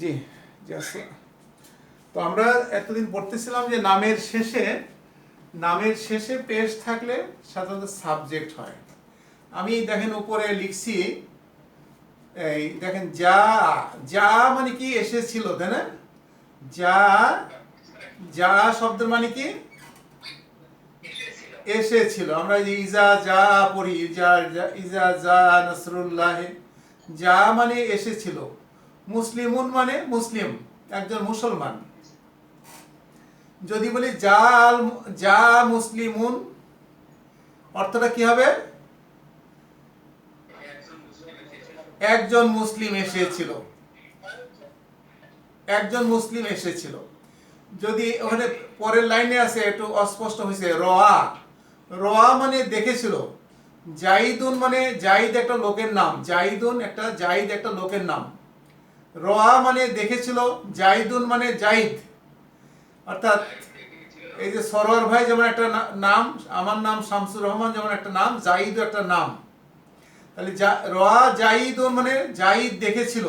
জি জি তো আমরা এতদিন পড়তেছিলাম যে নামের শেষে পেশ থাকলে সাধারণত সাবজেক্ট হয়। আমি দেখেন উপরে লিখছি, এই দেখেন যা, যা মানে কি এসেছিল, তাই না? যা, যা শব্দের মানে কি এসেছিল। আমরা যে ইজা যা পড়ি, ইজা ইজা যা নাসরুল্লাহ, যা মানে এসেছিল। মুসলিমুন মানে মুসলিম, একজন মুসলমান। যদি বলি যা যা মুসলিমুন, অর্থটা কি হবে? একজন মুসলিম এসেছিল, একজন মুসলিম এসেছিল। যদি ওখানে পরের লাইনে আছে একটু অস্পষ্ট হয়েছে, রোয়া, রোয়া মানে দেখেছিল। জাইদুন মানে জাইদ একটা লোকের নাম, জাইদুন একটা জাইদ একটা লোকের নাম। রোয়া মানে দেখেছিল, জাইদুন মানে জাইদ। অর্থাৎ এই যে সরোয়ার ভাই যেমন একটা নাম, আমার নাম শামসুর রহমান যেমন একটা নাম, জাইদ একটা নাম। তাহলে রোয়া জাইদুন মানে জাইদ দেখেছিল।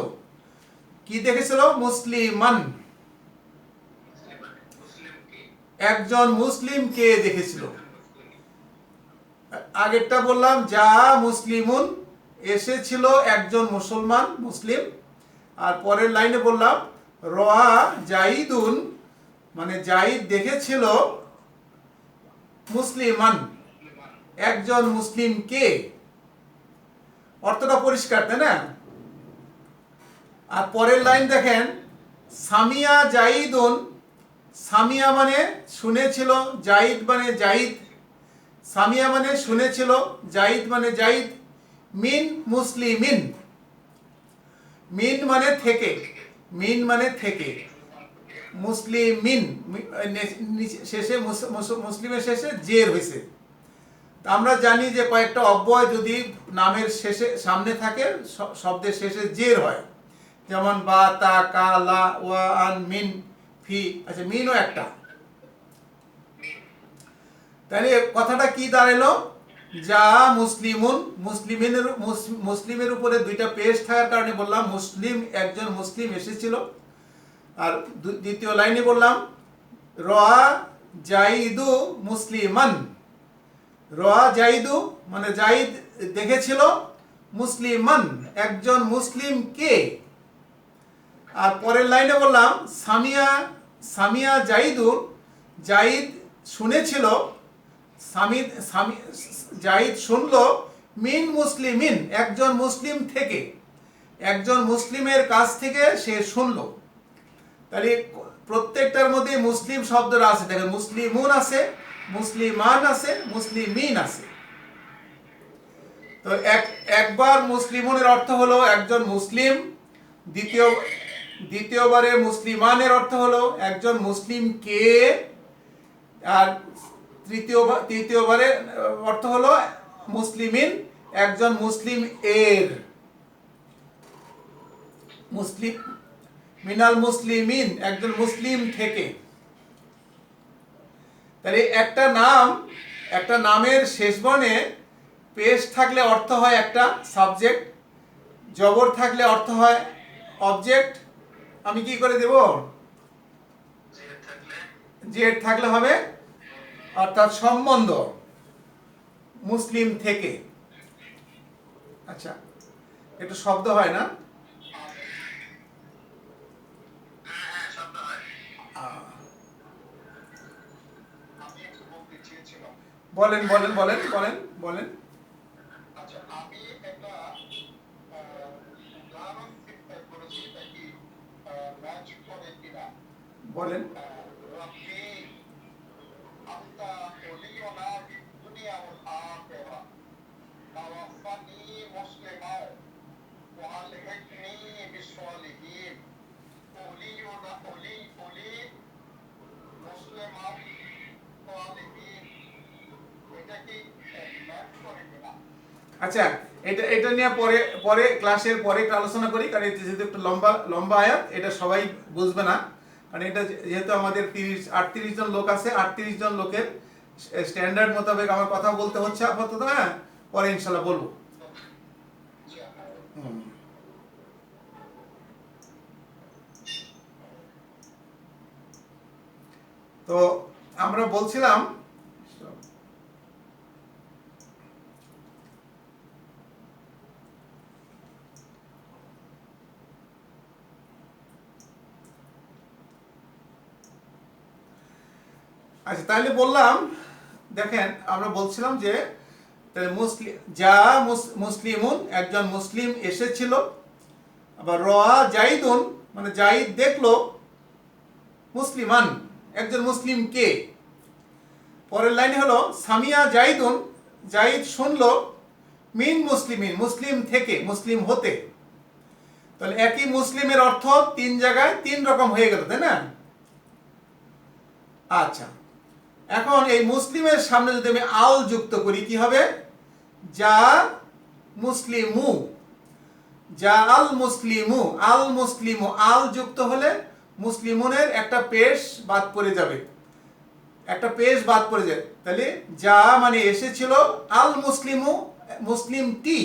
কি দেখেছিল? মুসলিমান, একজন মুসলিমকে দেখেছিল। আগেরটা বললাম যা মুসলিমুন, এসেছিল একজন মুসলমান মুসলিম। আর পরের লাইনে বললাম রোয়া জাইদুন মানে জাইদ দেখেছিল মুসলিমান, একজন মুসলিমকে। অর্থটা পরিষ্কার, তাই না? আর পরের লাইন দেখেন, সামিয়া জাইদুন, সামিয়া মানে শুনেছিল, জাইদ মানে জাইদ। সামিয়া মানে শুনেছিল, জাইদ মানে জাইদ। মিন মুসলিমিন, মিন মানে থেকে, মিন মানে থেকে, মুসলিমিন শেষে মুসলিমের শেষে জের হয়েছে। আমরা জানি যে কয়েকটা অব্যয় যদি নামের শেষে সামনে থাকে শব্দের শেষে জের হয়, যেমন বা, তা, কা, লা, ওয়া, আন, মিন, ফি। আচ্ছা, মিনও একটা। তাহলে কথাটা কি দাঁড়ালো? যা মুসলিমুন, মুসলিমের উপরে দুইটা পেশ থাকার কারণে বললাম মুসলিম, একজন মুসলিম এসেছিল। আর দ্বিতীয় লাইনে বললাম রোয়া জাইদু মুসলিমান, রোয়া জাইদু মানে জাইদ দেখেছিল মুসলিমান, একজন মুসলিমকে। আর পরের লাইনে বললাম সামিয়া, সামিয়া জাইদু, জাইদ শুনেছিল, জাইদ শুনলো মিন মুসলিমিন, একজন মুসলিম থেকে, একজন মুসলিমের কাছ থেকে সে শুনলো। তাহলে প্রত্যেকটার মধ্যে মুসলিম শব্দটা আছে। দেখেন মুসলিমুন আছে, মুসলিমান আছে, মুসলিমিন আছে। তো একবার মুসলিমুনের অর্থ হলো একজন মুসলিম, দ্বিতীয়বারে মুসলিমানের অর্থ হলো একজন মুসলিমকে, আর তৃতীয়বারে অর্থ হলো মুসলিমিন, একজন মুসলিম এর। মুসলিম মিনাল মুসলিমিন, একজন মুসলিম থেকে। তাহলে একটা নামের শেষ বর্ণে পেশ থাকলে অর্থ হয় একটা সাবজেক্ট, জবর থাকলে অর্থ হয় অবজেক্ট। আমি কি করে দেব? জেড থাকলে হবে অর্থাৎ সম্বন্ধ, মুসলিম থেকে। আচ্ছা, এটা শব্দ হয় না? বলেন বলেন বলেন বলেন বলেন। বলেন। আচ্ছা, এটা এটা নিয়ে পরে পরে ক্লাসের পরে একটু আলোচনা করি, কারণ এটা যেহেতু একটু লম্বা লম্বা আয়াত, এটা সবাই বুঝবে না। কারণ এটা যেহেতু আমাদের 38 জন লোক আছে, 38 জন লোকের স্ট্যান্ডার্ড মোতাবেক আমার কথা বলতে হচ্ছে আপাতত। হ্যাঁ, পরে ইনশাল্লাহ বলবো। তো আমরা বলছিলাম আচ্ছা, তাহলে বললাম দেখেন আমরা বলছিলাম যে মুসলিম মুসলিমুন একজন মুসলিম এসেছিল, আবার রয়া জাইদুন মানে জাইদ দেখলো মুসলিমান একজন মুসলিমকে। পরের লাইনে হলো সামিয়া জাইদুন জাইদ শুনলো মিন মুসলিমিন মুসলিম থেকে মুসলিম হতে। তাহলে একই মুসলিমের অর্থ তিন জায়গায় তিন রকম হয়ে গেল, তাই না? আচ্ছা, এখন এই মুসলিমের সামনে যদি আমি আল যুক্ত করি কি হবে? যা মুসলিমু, যা আল মুসলিমু, আল মুসলিমু, আল যুক্ত হলে মুসলিমুনের একটা পেশ বাদ পড়ে যাবে, একটা পেশ বাদ পড়ে যায়। তাহলে যা মানে এসেছিল, আল মুসলিমু মুসলিমটি,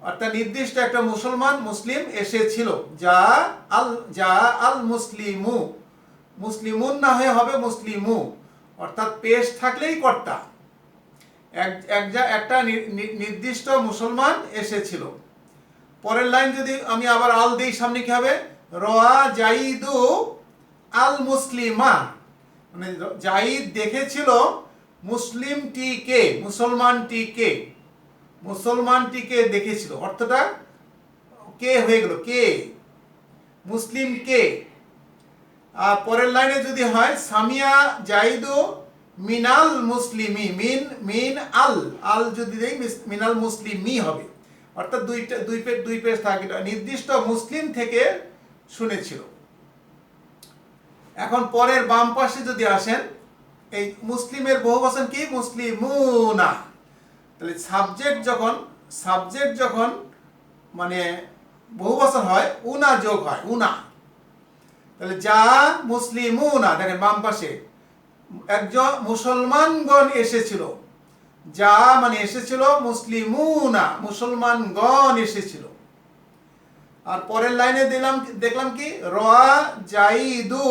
অর্থাৎ নির্দিষ্ট একটা মুসলমান মুসলিম এসেছিল। যা আল মুসলিমু, মুসলিমুন না হয়ে হবে মুসলিমু, অর্থাৎ পেশ থাকলেই কর্তা, একটা নির্দিষ্ট মুসলমান এসেছিল। পরের লাইন যদি আমি আবার আল দেই সামনে কি হবে? রয়া জাইদু আল মুসলিমা, মানে জাইদ দেখেছিল মুসলিমটিকে, মুসলমানটিকে, মুসলমানটিকে দেখেছিল, অর্থটা কে হয়ে গেল, কে, মুসলিম কে। আর পরের লাইনে যদি হয় সামিয়া জাইদু মিনাল মুসলিমি, মিন আল, আল যদি দেই মিনাল মুসলিমি হবে, অর্থাৎ দুই পেজ থাকে, নির্দিষ্ট মুসলিম থেকে শুনেছিল। এখন পরের বাম পাশে যদি আসেন, এই মুসলিমের বহুবচন কি? মুসলিমুনা। তাহলে সাবজেক্ট যখন মানে বহুবচন হয় উনা যোগ হয়, উনা। তাহলে যা মুসলিমুনা, দেখেন বাম পাশে একজন মুসলমানগণ এসেছিল, যা মানে এসেছিল, মুসলিমুনা মুসলমানগণ এসেছিল। আর পরের লাইনে দেখলাম কি? রয়া জাইদু,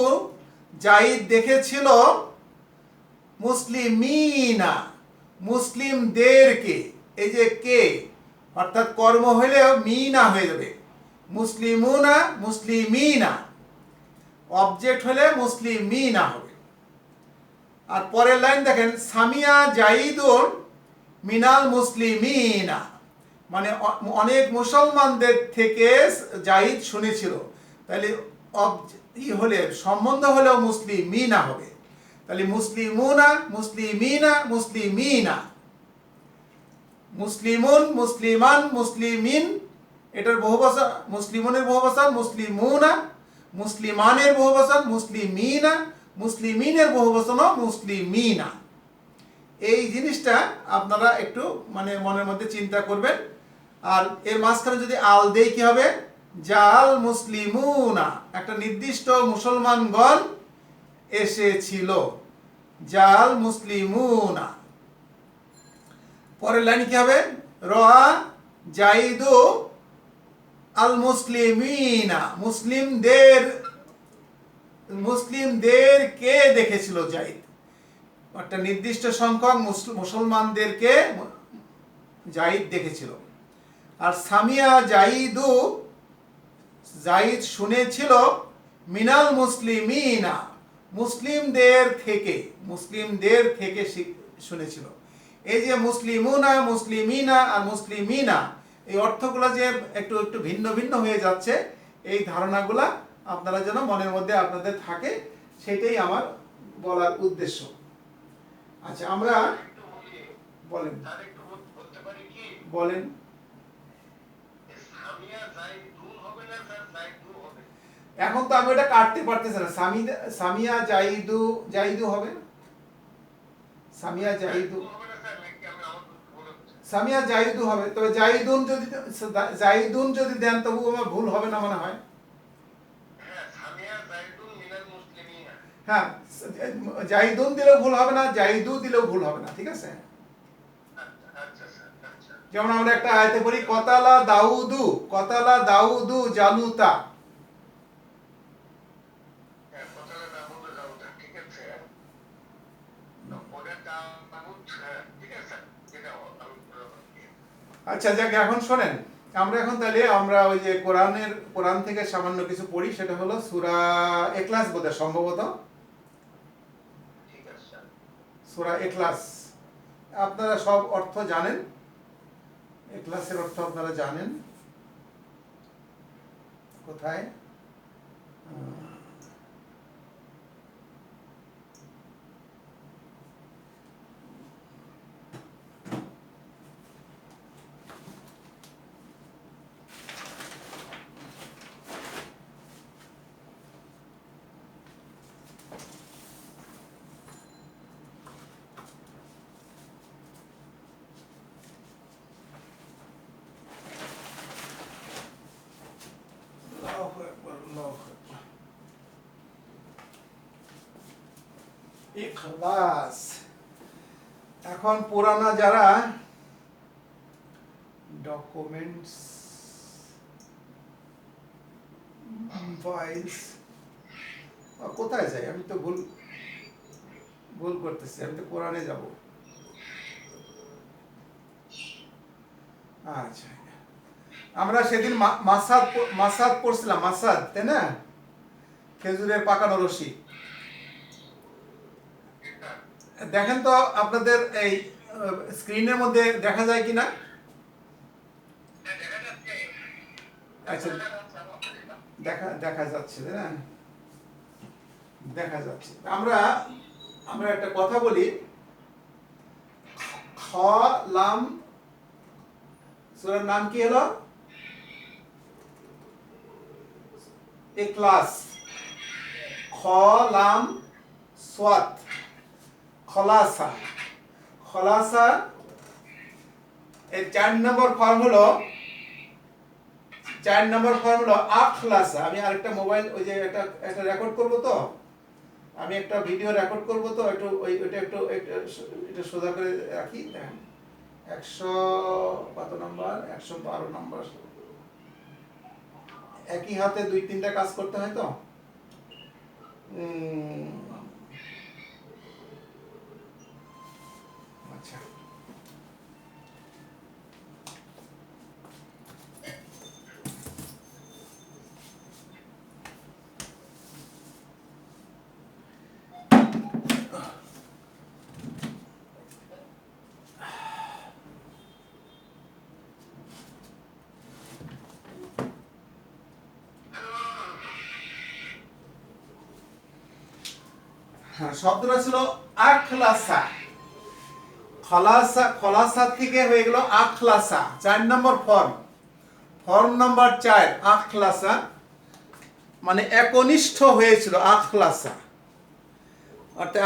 জাইদ দেখেছিল মুসলিমিনা মুসলিমদেরকে, এই যে কে অর্থাৎ কর্ম হইলেও মিনা হয়ে যাবে, মুসলিমুনা মুসলিমিনা, অবজেক্ট হলে মুসলিমিনা হবে। আর পরের লাইন দেখেন সামিয়া জাইদুন মিনাল মুসলিমিনা, মানে অনেক মুসলমানদের থেকে জাইদ শুনেছিল। তাহলে হলে সম্বন্ধ হলেও মুসলিমিনা হবে। তাহলে মুসলিমুনা মুসলিমিনা মুসলিমিনা, মুসলিমুন মুসলিমান মুসলিমিন, এটার বহুবচন মুসলিমুনের বহুবচন মুসলিমুনা, মুসলিমানের বহুবচন মুসলিমিনা, মুসলিমিনের বহুবচন মুসলিমিনা। এই জিনিসটা আপনারা একটু মানে মনের মধ্যে চিন্তা করবেন। আর এর মাঝখানে যদি আল দেই কি হবে? জাল মুসলিমুনা, একটা নির্দিষ্ট মুসলমানগণ এসেছিল, জাল মুসলিমুনা। পরের লাইন কি হবে? রয়া জাইদু আল মুসলিমিনা, মুসলিমদেরকে দেখেছিল জাইদ, একটা নির্দিষ্ট সংখ্যক মুসলমানদেরকে জাইদ দেখেছিল। আর সামিয়া জাইদু, জাইদ শুনেছিল মিনাল মুসলিমিনা মুসলিমদের থেকে শুনেছিল। এই যে মুসলিমুনা মুসলিমিনা আর মুসলিমিনা, এই অর্থগুলো যে একটু একটু ভিন্ন ভিন্ন হয়ে যাচ্ছে, এই ধারণাগুলা আপনারা যেন মনের মধ্যে আপনাদের থাকে, সেটাই আমার বলার উদ্দেশ্য। আচ্ছা, আমরা বলেন বলেন এখন তো আমি এটা কাটতে পারতেছি না। সামিয়া জাইদু হবে, সামিয়া জাইদু হবে। তবে জাইদুন যদি দেন তবু আমার ভুল হবে না মনে হয়। হ্যাঁ, জাইদুন দিলেও ভুল হবে না, জাইদু দিলেও ভুল হবে না, ঠিক আছে? যেমন আমরা একটা আয়াতে পড়ি কতালা দাউদু জালুতা। আচ্ছা যাক, এখন শোনেন, আমরা এখন তাহলে আমরা ওই যে কোরআন থেকে সামান্য কিছু পড়ি, সেটা হলো সূরা ইখলাস বোধহয় সম্ভবত, সূরা ইখলাস। আপনারা সব অর্থ জানেন, ইখলাসের অর্থ আপনারা জানেন কোথায়। ইখলাস। এখন পুরানা যারা ডকুমেন্টস ফাইলস, কোথায় যাই আমি তো ভুল করতেছি, আমি তো কোরআনে যাব। আচ্ছা, আমরা সেদিন মাসাদ পড়ছিলাম, মাসাদ, তাই না? খেজুরের পাকানো রশি। দেখেন তো আপনাদের এই স্ক্রিনের মধ্যে দেখা যায় কিনা? আচ্ছা, দেখা যাচ্ছে, তাই না? দেখা যাচ্ছে। আমরা একটা কথা বলি, খ লাম, সূরার নাম কি হলো? ইখলাস। খ লাম সাদ, খলাসা। খলাসা এর 4 নম্বর ফর্ম হলো আখলাসা। আমি আরেকটা মোবাইল, ওই যে একটা রেকর্ড করব, তো আমি একটা ভিডিও রেকর্ড করব, তো একটু ওইটা একটু এটা সোজা করে রাখি। দেখেন 100 কত নাম্বার, 112 নাম্বার। একই হাতে 2-3টা কাজ করতে হয় তো। আচ্ছা, হ্যাঁ, শব্দটা ছিল আখলাসা। খলাসা থেকে হয়ে গেল আখলাসা। 4 নম্বর ফর্ম নাম্বার 4, আখলাসা মানে একনিষ্ঠ হয়েছিল। আখলাসা অর্থাৎ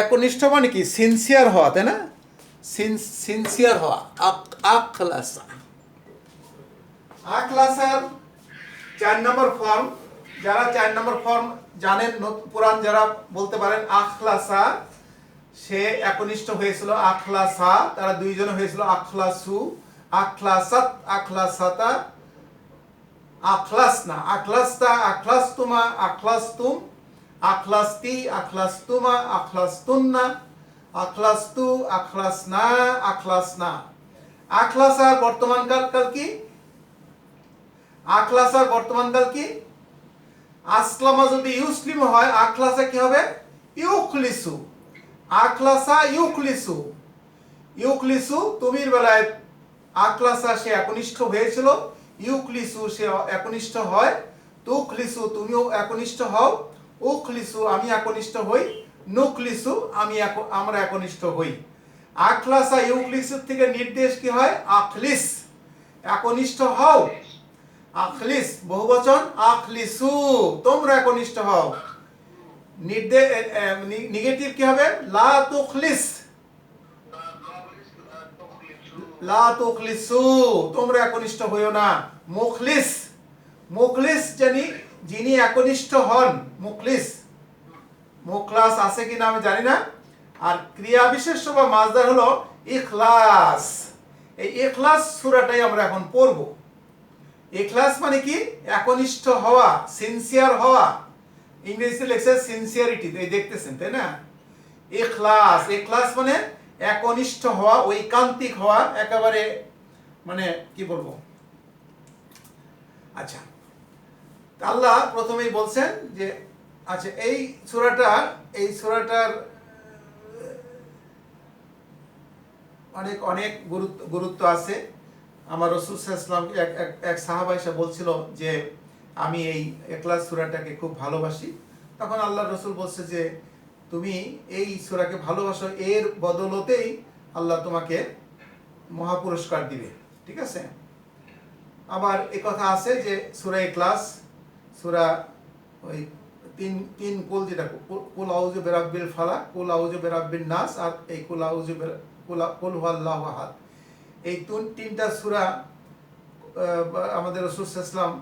একনিষ্ঠ মানে কি? সিনসিয়ার হওয়া, তাই না? সিনসিয়ার হওয়া, আখলাসা। আখলাসার 4 নম্বর ফর্ম, যারা 4 নম্বর ফর্ম জানেন, পুরাণ যারা বলতে পারেন আখলাসা, সে একনিষ্ঠ হয়েছিল আখলাসা, তারা দুইজন হয়েছিল আখলাসু, আখলাসাত, আখলাসাতা, আখলাসনা, আখলাসতা, আখলাসতুমা, আখলাসতুম, আখলাসতি, আখলাসতুমা, আখলাসতুন্না, আখলাসতু, আখলাসনা, আখলাসনা। আখলাসার বর্তমানকাল কি? আখলাসার বর্তমানকাল কি? আসলামা যদি ইউসলিম হয়, আখলাসা কি হবে? ইউখলিসু। আখলাসা ইউখলিসু। ইউখলিসু তুমির বেলায় আখলাসা সে একনিষ্ঠ হয়েছিল, ইউখলিসু সে একনিষ্ঠ হয়, তুখলিসু তুমিও একনিষ্ঠ হও, উখলিসু আমি একনিষ্ঠ হই, নুখলিসু আমরা একনিষ্ঠ হই। আখলাসা ইউখলিসু থেকে নির্দেশ কি হয়? আখলিস, একনিষ্ঠ হও। আখলিস বহুবচন, আখলিসু তোমরা একনিষ্ঠ হও। নেগেটিভ কি হবে? লা তুখলিস, লা তুখলিসু তোমরা একনিষ্ঠ হইও না। মুখলিস, মুখলিস যিনি একনিষ্ঠ হন, মুখলিস। মুখলাস আছে কিনা আমি জানি না। আর ক্রিয়া বিশেষ্য বা মাজদার হলো ইখলাস। এই ইখলাস সূরাটাই আমরা এখন পড়ব। ইখলাস মানে কি? একনিষ্ঠ হওয়া, সিনসিয়ার হওয়া। ইংরেজিতে লেখছে সিনসিয়ারিটি, এই দেখতেছেন, তাই না? ইখলাস, ইখলাস মানে একনিষ্ঠ হওয়া, ঐকান্তিক হওয়া, একেবারে মানে কি বলবো, আচ্ছা আল্লাহ প্রথমেই বলছেন যে আচ্ছা এই সূরাটার অনেক অনেক গুরুত্ব আছে। আমার রাসূল সাল্লাল্লাহু আলাইহি ওয়াসাল্লাম এক সাহাবা এসে বলছিল যে আমি এই ইখলাস সূরাটাকে খুব ভালোবাসি। তখন আল্লাহর রাসূল বলছে যে তুমি এই সূরাকে ভালোবাসো, এর বদলতেই আল্লাহ তোমাকে মহাপুরস্কার দিবে, ঠিক আছে। আবার এই কথা আছে যে সূরা ইখলাস, সূরা ওই তিন কুল, যেটা কুল আউযু বিরাব্বিল ফালাক, কুল আউযু বিরাব্বিন নাস, আর এই কুল আউযু কুল হুয়াল্লাহু আহাদ, এই তিনটা সূরা আমাদের রাসূল সাল্লাল্লাহু আলাইহি ওয়াসাল্লাম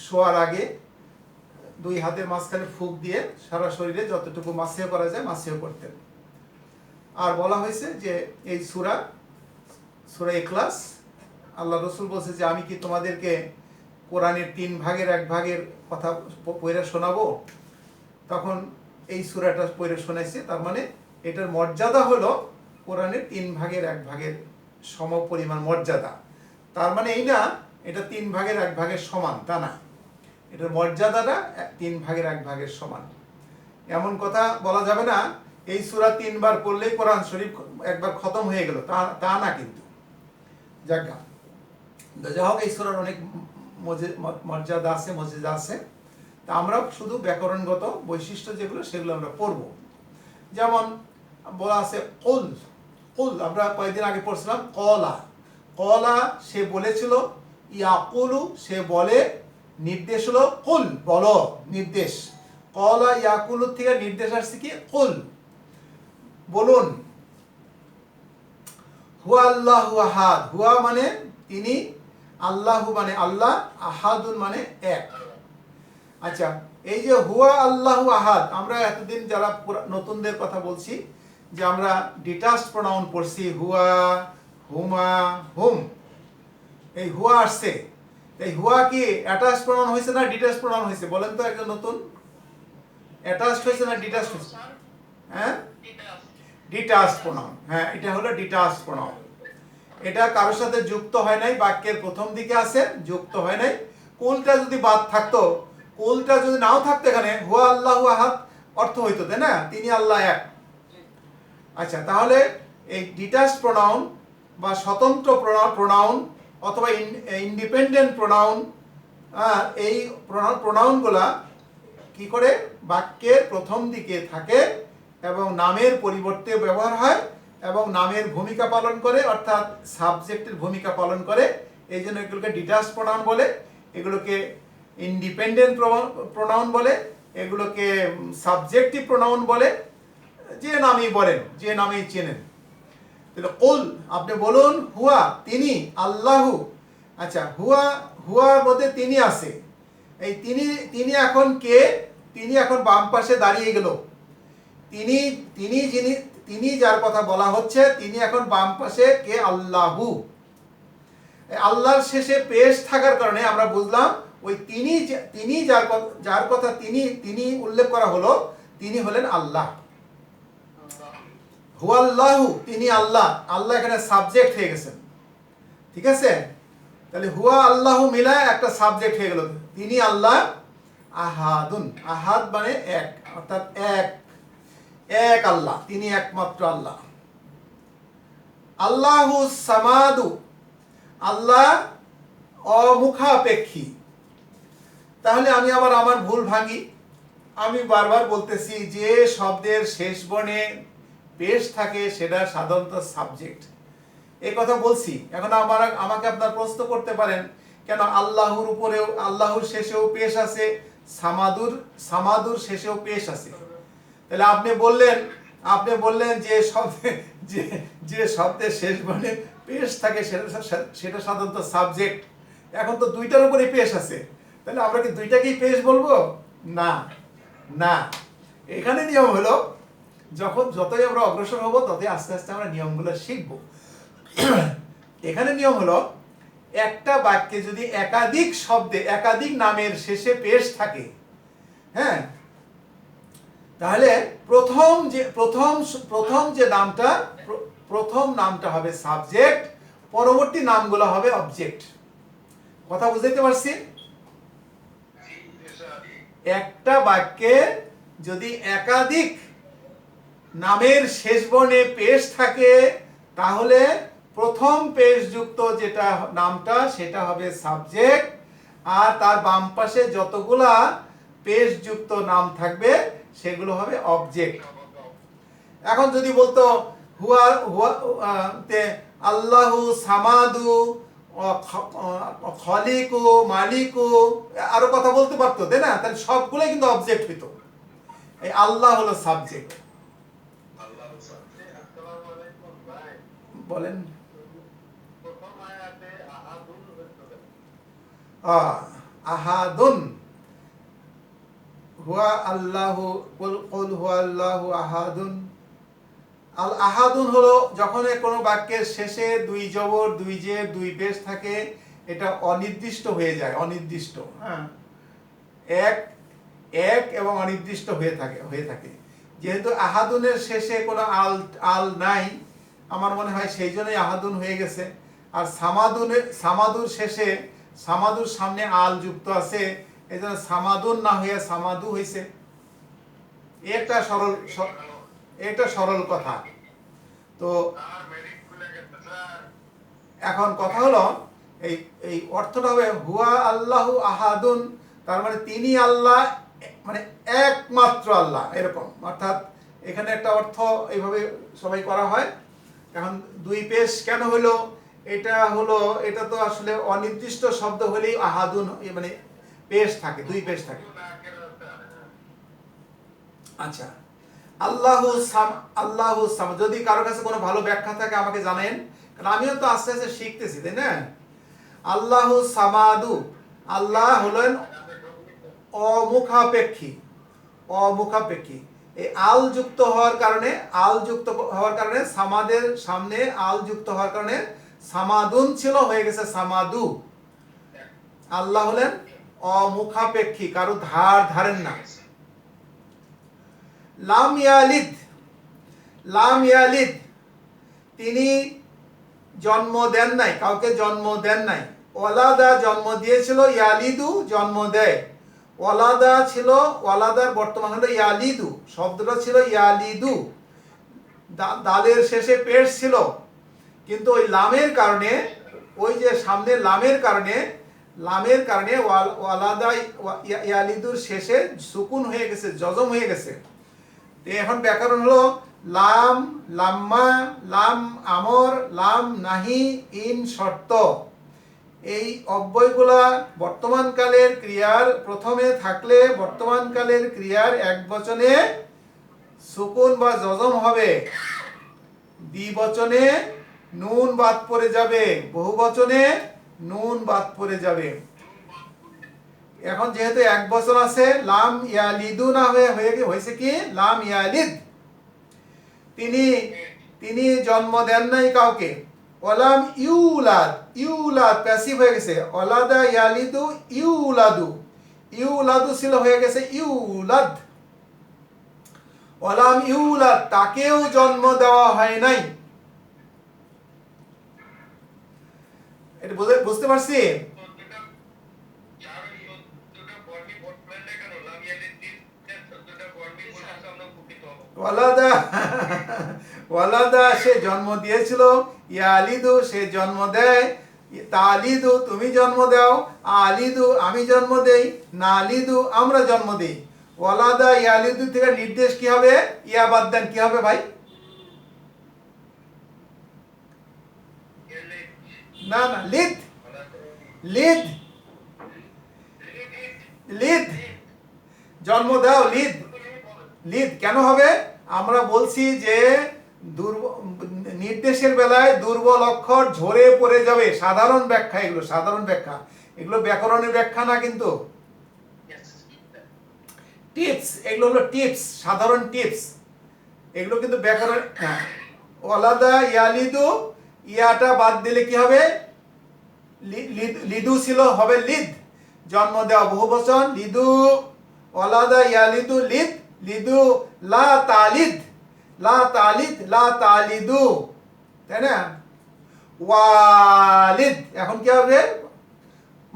শোয়ার আগে দুই হাতের মাঝখানে ফুঁক দিয়ে সারা শরীরে যতটুকু মাসিহ করা যায় মাসিহ করতেন। আর বলা হয়েছে যে এই সূরা ইখলাস, আল্লাহ রাসূল বলছে যে আমি কি তোমাদেরকে কোরআনের 3 ভাগের 1 ভাগের কথা পড়ে শোনাবো? তখন এই সূরাটা পড়ে শোনাইছে। তার মানে এটার মর্যাদা হলো কোরআনের 3 ভাগের 1 ভাগের সমপরিমাণ মর্যাদা। তার মানে এই না এটা 3 ভাগের 1 ভাগের সমান, তা না, এটার মর্যাদাটা 3 ভাগের 1 ভাগের সমান। এমন কথা বলা যাবে না এই সূরা 3 বার পড়লেই কোরআন শরীফ একবার খতম হয়ে গেল, তা না। কিন্তু যাই হোক, এই সূরার অনেক মর্যাদা আছে, মর্যাদা আছে। তা আমরা শুধু ব্যাকরণগত বৈশিষ্ট্য যেগুলো সেগুলো আমরা পড়ব। যেমন বলা আছে কুল, আমরা কয়েকদিন আগে পড়ছিলাম কলা সে বলেছিল, ইয়াকুলু সে বলে, নির্দেশ হলো কুল বলো, নির্দেশ। কলা ইয়াকুলু থেকে নির্দেশ আসছে কি কুল বলুন। হুয়া আল্লাহু আহাদ, হুয়া মানে তিনি, আল্লাহু মানে আল্লাহ, আহাদুন মানে এক। আচ্ছা এই যে হুয়া আল্লাহু আহাদ, আমরা এতদিন যারা নতুনদের কথা বলছি যে আমরা ডিটাচড প্রোনাউন পড়ছি, হুয়া, হুমা, হুম, এই হুয়া আসছে। এই হুয়া কি অ্যাটাচড প্রোনাউন হয়েছে না ডিটাচড প্রোনাউন হয়েছে? বলেন তো একজন নতুন, অ্যাটাচড হয়েছে না ডিটাচড হয়েছে? হ্যাঁ, ডিটাচড প্রোনাউন। হ্যাঁ, এটা হলো ডিটাচড প্রোনাউন। এটা কারোর সাথে যুক্ত হয় নাই, বাক্যের প্রথম দিকে আছে, যুক্ত হয় নাই। কুলটা যদি বাদ থাকতো, কুলটা যদি নাও থাকতো, এখানে হুয়া আল্লাহু আহাদ অর্থ হইতো, তাই না, তিনি আল্লাহ এক। আচ্ছা তাহলে এই ডিটাচড প্রোনাউন বা স্বতন্ত্র প্রোনাউন অথবা ইন্ডিপেন্ডেন্ট প্রোনাউন, এই প্রোনাউনগুলা কি করে বাক্যের প্রথম দিকে থাকে এবং নামের পরিবর্তে ব্যবহার হয় এবং নামের ভূমিকা পালন করে, অর্থাৎ সাবজেক্টের ভূমিকা পালন করে। এই জন্য এগুলোকে ডিটাচড প্রোনাউন বলে, এগুলোকে ইন্ডিপেন্ডেন্ট প্রোনাউন বলে, এগুলোকে সাবজেক্টিভ প্রোনাউন বলে, যে নামেই বলেন, যে নামেই চেনেন। তাহলে কুল, আপনি বলুন হুয়া তিনি, আল্লাহু। আচ্ছা হুয়ার মধ্যে তিনি আছে, এই তিনি এখন কে? তিনি এখন বাম পাশে দাঁড়িয়ে গেল। তিনি যার কথা বলা হচ্ছে, তিনি এখন বাম পাশে কে? আল্লাহু। আল্লাহর শেষে পেশ থাকার কারণে আমরা বুঝলাম ওই তিনি যার কথা তিনি উল্লেখ করা হলো, তিনি হলেন আল্লাহ। হুয়াল্লাহু, তিনি আল্লাহ, আল্লাহ এখানে সাবজেক্ট হয়ে গেছেন, ঠিক আছে। তাহলে হুয়া আল্লাহু মিলায় একটা সাবজেক্ট হয়ে গেল, তিনি আল্লাহ। আহাদুন, আহাদ মানে এক, অর্থাৎ এক আল্লাহ, তিনি একমাত্র আল্লাহ। আল্লাহু সামাদু, আল্লাহ অমুখাপেক্ষী। তাহলে আমি আবার আমার ভুল ভাঙি, আমি বারবার বলতেছি যে শব্দের শেষ বর্ণে পেশ থাকে সেটা সাধারণত সাবজেক্ট, এই কথা বলছি। এখন আমাকে আপনার প্রশ্ন করতে পারেন কেন আল্লাহর উপরেও, আল্লাহর শেষেও পেশ আছে, সামাদুর শেষেও পেশ আছে। তাহলে আপনি বললেন যে শব্দের শেষ বর্ণে পেশ থাকে সেটা সাধারণত সাবজেক্ট। এখন তো দুইটার উপরে পেশ আছে, তাহলে আমরা কি দুইটাকেই পেশ বলবো? না। এখানে নিয়ম হলো যতই আমরা অগ্রসর হব ততই আস্তে আস্তে আমরা নিয়মগুলো শিখব। এখানে নিয়ম হলো একটা বাক্যে যদি একাধিক শব্দে একাধিক নামের শেষে পেশ থাকে, হ্যাঁ, তাহলে প্রথম নামটা হবে সাবজেক্ট, পরবর্তী নামগুলো হবে অবজেক্ট। কথা বুঝতে পারছি? একটা বাক্যে যদি একাধিক নামের শেষ বর্ণে পেশ থাকে তাহলে প্রথম পেশ যুক্ত যেটা নামটা সেটা হবে সাবজেক্ট, আর তার বাম পাশে যতগুলা পেশ যুক্ত নাম থাকবে সেগুলো হবে অবজেক্ট। এখন যদি বলতো হুয়া হুয়া আল্লাহু সামাদু খলিকু মালিকু, আরো কথা বলতে পারতো, তাই না? তাহলে সবগুলোই কিন্তু অবজেক্ট হইতো। এই আল্লাহ হলো সাবজেক্ট। বলেন। আহাদুন হুয়া আল্লাহু কুল হুয়া আল্লাহু আহাদুন। আল আহাদুন হলো যখন কোনো বাক্যের শেষে দুই জবর দুই জের দুই পেশ থাকে, এটা অনির্দিষ্ট হয়ে যায়, অনির্দিষ্ট। হ্যাঁ, এক এক এবং অনির্দিষ্ট হয়ে থাকে। যেহেতু আহাদুনের শেষে কোনো আল নাই, আমার মনে হয় সেই জন্যই আহাদুন হয়ে গেছে। আর সামাদুর শেষে সামাদুর সামনে আল যুক্ত আছে, এই জন্য সামাদুন না হয়ে সামাদু হয়েছে। এটা সরল কথা। তো এখন কথা হলো এই এই অর্থটা হবে হুয়া আল্লাহু আহাদুন, তার মানে তিনি আল্লাহ, মানে একমাত্র আল্লাহ, এরকম। অর্থাৎ এখানে একটা অর্থ এইভাবে সবাই করা হয়। এখন দুই পেশ কেন হলো? এটা তো আসলে অনির্দিষ্ট শব্দ হলেই আহাদুন মানে পেশ থাকে, দুই পেশ থাকে। আচ্ছা, আল্লাহু সামাদ, যদি কারো কাছে কোনো ভালো ব্যাখ্যা থাকে আমাকে জানেন, কারণ আমিও তো আস্তে আস্তে শিখতেছি, তাই না? আল্লাহু সামাদু, আল্লাহ হলেন অমুখাপেক্ষী। এই আল যুক্ত হওয়ার কারণে সামাদের সামনে আল যুক্ত হওয়ার কারণে সামাদুন ছিল, হয়ে গেছে সামাদু। আল্লাহ হলেন অমুখাপেক্ষী, কারো ধারেন না। লাম ইয়ালিদ, তিনি জন্ম দেন নাই, কাউকে জন্ম দেন নাই। ওয়ালাদা, জন্ম দিয়েছিল। ইয়ালিদু, জন্ম দেয়। ওয়ালাদা ছিল, ওয়ালাদার বর্তমান হলো ইয়ালিদু, শব্দটা ছিল ইয়ালিদু। দালের শেষে পেশ ছিল, কিন্তু ওই লামের কারণে, ওই যে সামনে লামের কারণে ওয়ালাদা ইয়ালিদুর শেষে সুকুন হয়ে গেছে, জজম হয়ে গেছে। এখন ব্যাকরণ হলো লাম, লাম্মা, লাম আমর, লাম নাহি, ইন শর্ত। এই অব্যয়গুলা বর্তমানকালের ক্রিয়ার প্রথমে থাকলে বর্তমানকালের ক্রিয়ার এক বচনে সুকুন বা জজম হবে, দ্বিবচনে নুন বাদ পড়ে যাবে, বহুবচনে নুন বাদ পড়ে যাবে। এখন যেহেতু এক বচন আছে, লাম ইয়ালিদু না হয়েছে কি লাম ইয়ালিদ, তিনি জন্ম দেন নাই কাউকে। ওয়ালাম ইউলাদ প্যাসিভ হয়ে গেছে। ওয়ালাদা ইয়ালিদু ইউলাদু ছিল, হয়ে গেছে ইউলাদ। ওয়ালাম ইউলাদ, তাকেও জন্ম দেওয়া হয় নাই। এটা বুঝতে পারছি? ওয়ালাদা সে জন্ম দিয়েছিল, ইয়ালিদু সে জন্ম দেয়, তালিদু তুমি জন্ম দাও, আলিদু আমি জন্ম দেই, নালিদু আমরা জন্ম দেই। ওয়ালাদা ইয়ালিদু থেকে নির্দেশ কি হবে? ইয়া বাদ দেন, কি হবে ভাই? না, লিদ জন্ম দাও, লিদ কেন হবে? আমরা বলছি যে নির্দেশের বেলায় দুর্বল অক্ষর ঝরে পড়ে যাবে। সাধারণ ব্যাখ্যা এগুলো ব্যাকরণের ব্যাখ্যা না, কিন্তু টিপস, এগুলো হলো টিপস, সাধারণ টিপস। এগুলো কিন্তু ব্যাকরণ। ওয়ালাদা ইয়ালিদু, ইয়াটা বাদ দিলে কি হবে? লিদু ছিল, হবে লিদ। জন্ম দেওয়া বহুবচন, লিদু। ওয়ালাদা ইয়ালিদু লিদু লা তালিদু, তাই না? ওয়ালিদ, এখন কি হবে,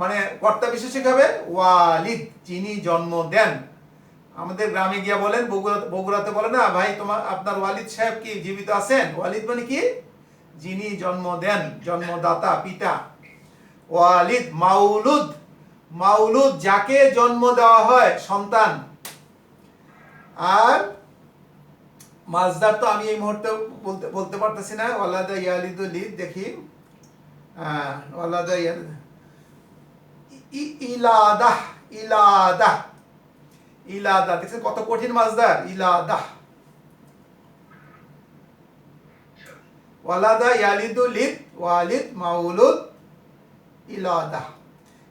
মানে কর্তা বিশেষিক হবে ওয়ালিদ, যিনি জন্ম দেন। আমাদের গ্রামে গিয়া বলেন, বগুড়াতে বলে না, ভাই তোমার আপনার ওয়ালিদ সাহেব কি জীবিত আছেন? ওয়ালিদ মানে কি, যিনি জন্ম দেন, জন্মদাতা, পিতা। ওয়ালিদ, মাউলুদ, মাউলুদ যাকে জন্ম দেওয়া হয়, সন্তান। আর মাজদার তো আমি এই মুহূর্তে বলতে পারতেছি না, ওয়ালাদা ইয়ালিদু লিদ, দেখি ওয়ালাদা ইয়ালিদ, ইলাদাহ, ইলাদাহ, ইলাদা, দেখছেন কত কঠিন মাজদার, ইলাদাহ। ওয়ালাদা ইয়ালিদু লিদ, ওয়ালিদ, মাউলুদ, ইলাদাহ।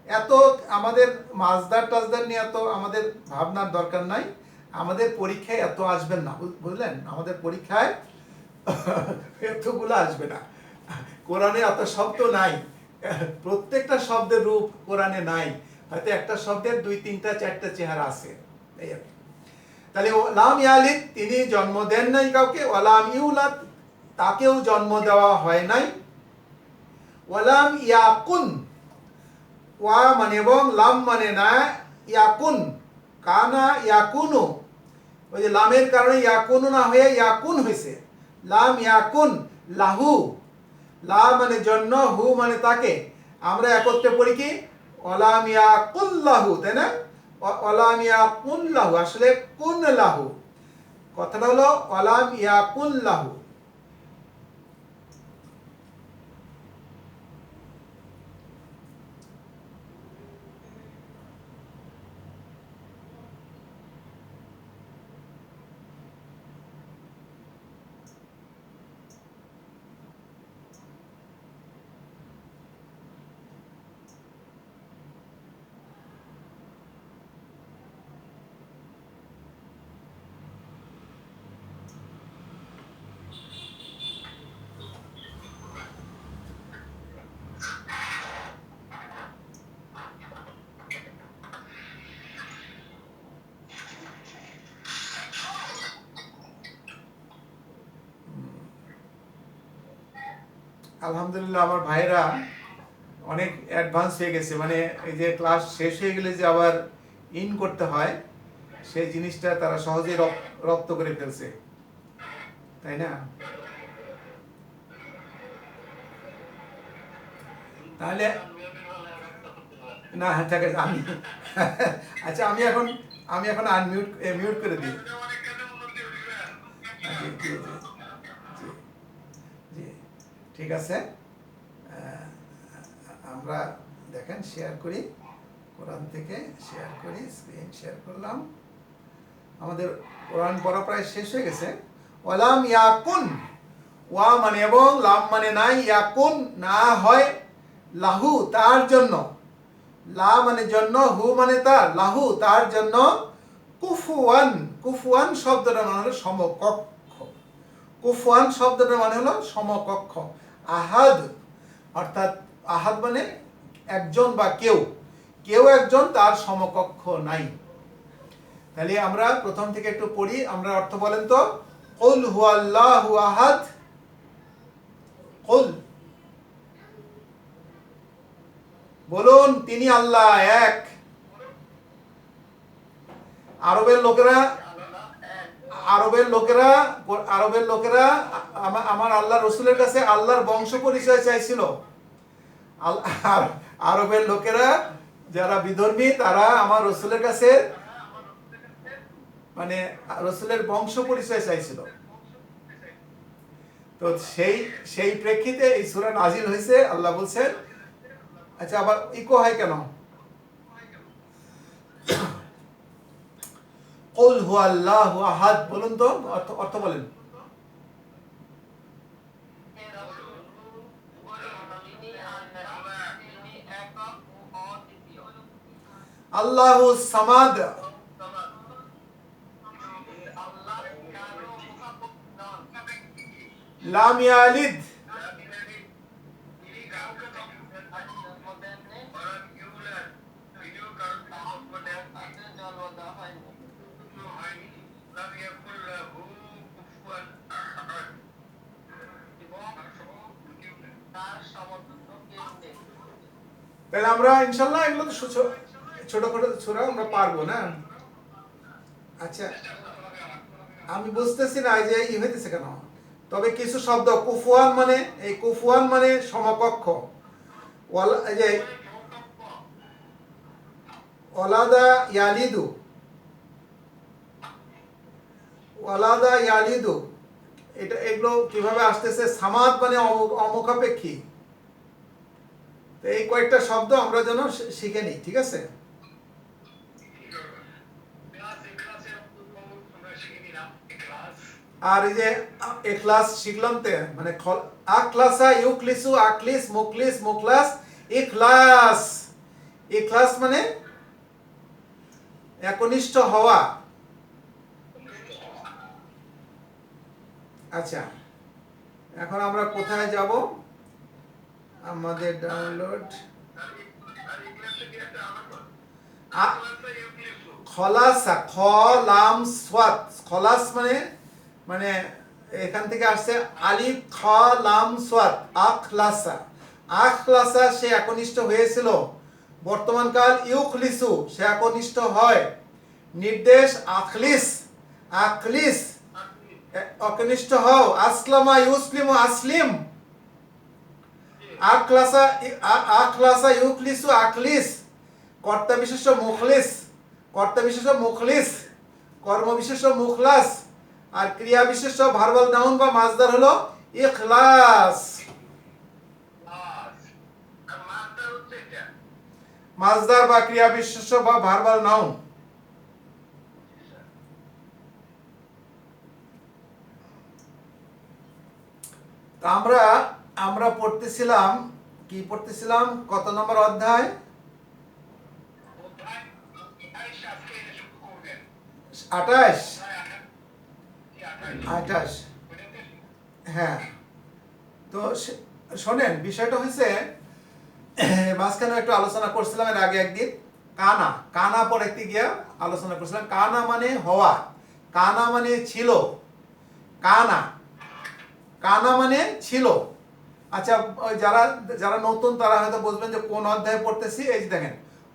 এত আমাদের মাজদার টাজদার নিয়ে এত আমাদের ভাবনার দরকার নাই। আমাদের পরীক্ষায় এত আসবেন না, বুঝলেন, আমাদের পরীক্ষায় এতগুলো আসবে না। কোরআনে এত শব্দ নাই, প্রত্যেকটা শব্দের রূপ কোরআনে নাই, হয়তো একটা শব্দের 2, 3, 4টা চেহারা আছে। তাহলে লাম ইয়ালিদ, তিনি জন্ম দেন নাই কাউকে। ওয়ালাম ইউলাদ, তাকেও জন্ম দেওয়া হয় নাই। ওয়ালাম ইয়াকুন, ওয়া মানে এবং, লাম মানে না, ইয়াকুন, কানা ইয়াকুনু, ওই যে লামের কারণে ইয়াকুনু না হয়ে ইয়াকুন হয়েছে। লাম ইয়াকুন লাহু, লা মানে জন্য, হু মানে তাকে। আমরা একত্রে পড়ি কি, ওয়ালাম ইয়াকুন লাহু, তাই না? ওয়ালাম ইয়াকুন লাহু, আসলে কুন লাহু, কথাটা হলো ওয়ালাম ইয়াকুন লাহু। আলহামদুলিল্লাহ, আমার ভাইরা অনেক অ্যাডভান্স হয়ে গেছে, মানে এই যে ক্লাস শেষ হয়ে গেলে যে আবার ইন করতে হয়, সেই জিনিসটা তারা সহজেই রপ্ত করে ফেলছে, তাই না? তাহলে না, ঠিক আছে, আমি আচ্ছা, আমি এখন মিউট করে দিই। জি জি জি জি, ঠিক আছে। আমরা দেখেন শেয়ার করি, কোরআন থেকে শেয়ার করি, স্ক্রিন শেয়ার করলাম। আমাদের কোরআন পড়া প্রায় শেষ হয়ে গেছে। ওয়ালাম ইয়াকুন, ওয়া মানে এবং, লাম মানে নাই, ইয়াকুন না হয়, লাহু তার জন্য, লা মানে জন্য, হু মানে তার, লাহু তার জন্য, কুফুয়ান, কুফুয়ান শব্দটার মানে হলো সমকক্ষ, কুফুয়ান শব্দটার মানে হলো সমকক্ষ। আহাদ, অর্থাৎ আহাদ মানে একজন বা কেউ, কেউ একজন, তার সমকক্ষ নাই। তাহলে আমরা প্রথম থেকে একটু পড়ি, আমরা অর্থ বলেন তো। কুল হুয়াল্লাহু আহাদ, কুল, বলুন তিনি আল্লাহ এক। আরবের লোকেরা আমার আল্লাহ রসুলের কাছে আল্লাহর বংশ পরিচয় চাইছিল। আরবের লোকেরা যারা বিধর্মী, তারা আমার রসুলের কাছে মানে রসুলের বংশ পরিচয় চাইছিল। তো সেই প্রেক্ষিতে এই সূরা নাজিল হয়েছে। আল্লাহ বলছেন, আচ্ছা আবার ইকো হয় কেন? কুল হুয়াল্লাহু আহাদ, বলুন তো, অর্থ বলেন। আল্লাহু সামাদ, লাম ইয়ালিদ, তাহলে আমরা ইনশাল্লাহ এগুলো তো ছোট ছোট ছোড়া আমরা পারবো না। আচ্ছা, আমি বুঝতেছি না এই যে ই হইতেছে কেন। তবে কিছু শব্দ কুফুয়ান মানে, এই কুফুয়ান মানে সমকক্ষ। এই যে ওয়ালাদা ইয়ালিদু, ওয়ালাদা ইয়ালিদু, এগুলো কিভাবে আসতেছে? সামাদ মানে অমুখাপেক্ষী। তো এই কয়েকটা শব্দ আমরা যেন শিখে নিই, ঠিক আছে? আর এই যে এখলাস শিখলাম তে মানে আখলাসা, ইউকলিসু, আকলিস, মুকলিস, মুখলাস, ইখলাস। ইখলাস মানে একনিষ্ঠ হওয়া। আচ্ছা, এখন আমরা কোথায় যাব? আমাদের ডাউনলোড খলাসা, খ লাম সাদ। খলাস মানে মানে এখান থেকে আসছে আলিফ খ লাম সাদ, আখলাসা। আখলাসা সে একনিষ্ঠ হয়েছিল। বর্তমানকাল ইউখলিসু, সে একনিষ্ঠ হয়। নির্দেশ আখলিস, আখলিস একনিষ্ঠ হও। আসলামা ইউসলিমু, আসলিম। আখলাসা, আখলাসা ইউখলিসু, আখলিস। কর্তা বিশেষ্য মুখলিস, কর্তা বিশেষ্য মুখলিস। কর্ম বিশেষ্য মুখলাস। আর ক্রিয়া বিশেষ্য ভার্বাল নাউন বা মাজদার হলো ইখলাস। মাজদার বা ক্রিয়া বিশেষ্য বা ভার্বাল নাউন। আমরা আমরা পড়তেছিলাম, কি পড়তেছিলাম? কত নম্বর অধ্যায়? 28। 28, হ্যাঁ। তো শোনেন, বিষয়টা হয়েছে মাঝখানে একটু আলোচনা করছিলাম এর আগে একদিন। কানা, কানা পড়াইতে গিয়া আলোচনা করছিলাম। কানা মানে হওয়া, কানা মানে ছিল। কানা, কানা মানে ছিল। আচ্ছা, যারা যারা নতুন তারা হয়তো বুঝবেন যে কোন অধ্যায়ে পড়তেছি। এই যে দেখেন,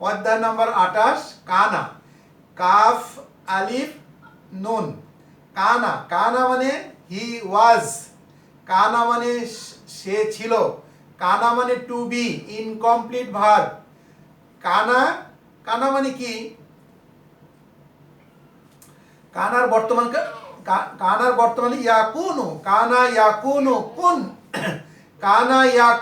অধ্যায় নাম্বার 28, কানা। কাফ আলিফ নুন। কানা, কানা মানে হি ওয়াজ। কানা মানে সে ছিল। কানা মানে টু বি, ইনকমপ্লিট ভার্ব। কানা, কানা মানে কি? কানার বর্তমান, কানার বর্তমানে ইয়াকুনু। কানা ইয়াকুনু, কুন। কানা ইয়াকুনু।